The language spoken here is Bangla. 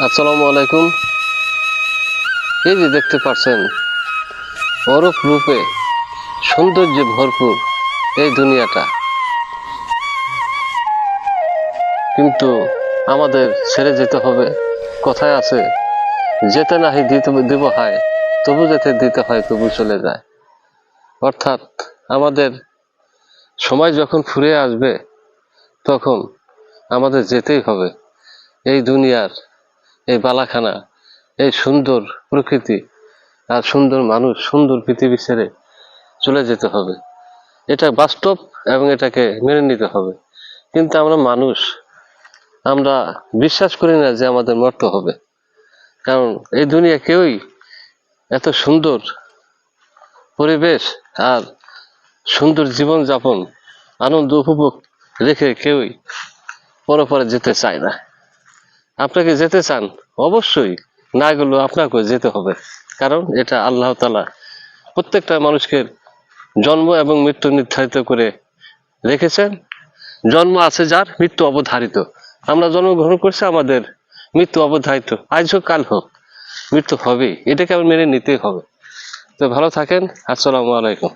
আসসালামু আলাইকুম। এই যে দেখতে পাচ্ছেন, অরূপ রূপে সৌন্দর্যে ভরপুর এই দুনিয়াটা, কিন্তু আমাদের ছেড়ে যেতে হবে। কথায় আছে, যেতে নাহি দিতে দিব হয়, তবু যেতে দিতে হয়, তবু চলে যায়। অর্থাৎ আমাদের সময় যখন ফুরিয়ে আসবে, তখন আমাদের যেতেই হবে। এই দুনিয়ার এই বালাখানা, এই সুন্দর প্রকৃতি আর সুন্দর মানুষ, সুন্দর পৃথিবী ছেড়ে চলে যেতে হবে। এটা বাস্তব এবং এটাকে মেনে নিতে হবে। কিন্তু আমরা মানুষ, আমরা বিশ্বাস করি না যে আমাদের মরতে হবে। কারণ এই দুনিয়া কেউই এত সুন্দর পরিবেশ আর সুন্দর জীবন যাপন, আনন্দ উপভোগ রেখে কেউই পরপরে যেতে চায় না। আপনাকে যেতে চান, অবশ্যই না গেলেও আপনাকে যেতে হবে। কারণ এটা আল্লাহ তাআলা প্রত্যেকটা মানুষকে জন্ম এবং মৃত্যু নির্ধারিত করে রেখেছেন। জন্ম আছে যার, মৃত্যু অবধারিত। আমরা জন্মগ্রহণ করছি, আমাদের মৃত্যু অবধারিত। আজ হোক কাল হোক, মৃত্যু হবেই, এটাকে আমরা মেনে নিতেই হবে। তো ভালো থাকেন। আসসালামু আলাইকুম।